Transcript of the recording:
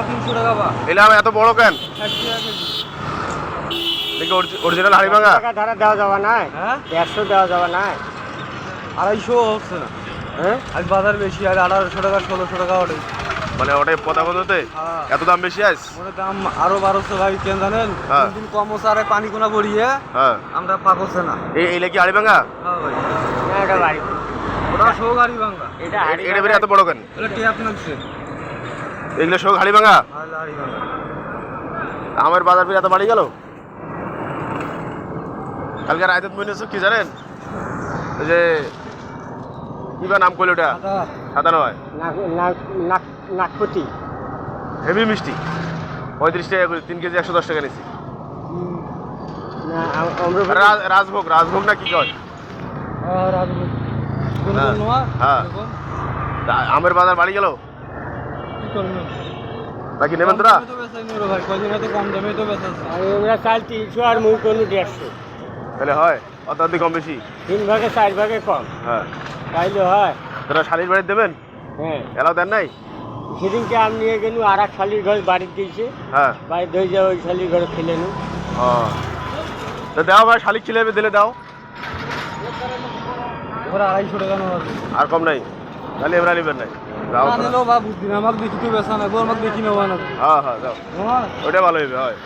তিনশো টাকা বা এলাম এত বড় কেন? 60 টাকা কেজি। দেখি অরিজিনাল হাড়ি ভাঙা। টাকা ধারা দেওয়া যাবে না, হ্যাঁ 150 দেওয়া যাবে না। 250 হচ্ছে না, হ্যাঁ আজ বাজার বেশি, আর 1800 টাকা 1600 টাকা ওঠে। মানে ওটাই পদাবন্ধতে হ্যাঁ এত দাম বেশি আস? ওর দাম আরো 1200 ভাই, কেন জানেন? হ্যাঁ। দিন কম সারে পানি কোনা বড়িয়ে হ্যাঁ আমরা পাকছে না। এইলে কি হাড়ি ভাঙা? হ্যাঁ ভাই, না, এটা বাড়ি। ওটা শো গাড়ি ভাঙ্গা, এটা হাড়ি এটা বেরিয়ে এত বড় কেন? এটা টিয়াপ নামছে। এগুলো সব হাড়ি ভাঙা? আর গাড়ি ভাঙ্গা আমার বাজার ফিরে এত বাড়ি গেল। কালকে রায়ত মনে হচ্ছে কি জানেন, ওই যে কি বা নাম করলো ওটা, আদা সাদা নয়, নাকপতি। হেভি মিষ্টি, 35 টাকা করে 3 কেজি 110 টাকা নিচ্ছি। না, আমরা রাজভোগ, রাজভোগ না কি কয়? আর আদা কোন হ্যাঁ, নোয়া। হ্যাঁ। আমের বাজার বাড়ি গেল কি করবেন? নাকি নেবেন তোরা? কম দামে তো বেচাই নি রে ভাই, কয়দিন হয়তো কম দামে তো বেচাচ্ছে। আমরা চাল 300 আর মুই কোনো 150। তাহলে হয় অত্যাধিক কম বেশি? 3 ভাগে 4 ভাগে কম হ্যাঁ। তাইলে হয়। তোরা শালির বাড়ি দেবেন? হ্যাঁ, এলাও দেন নাই? সেদিনকে আমি নিয়ে গেলু, আর এক শালির ঘর বাড়িতে গেছে, হ্যাঁ। বাড়িতে হয়ে যাও ওই শালির ঘরে খেলে নু। ও তো দাও ভাই, শালিক ছিলেবে দিলে দাও, ওরা 250 টাকা নেওয়া আছে। আর কম নাই। তাহলে এবার নেবেন নাই, দাও না তোরা। নিলেও বা বুঝদিন আমাকে দেখি তো বেচা না, আমাকে দেখি নেওয়া না। হ্যাঁ হ্যাঁ দাও, হ্যাঁ ওটা ভালো হবে হয়।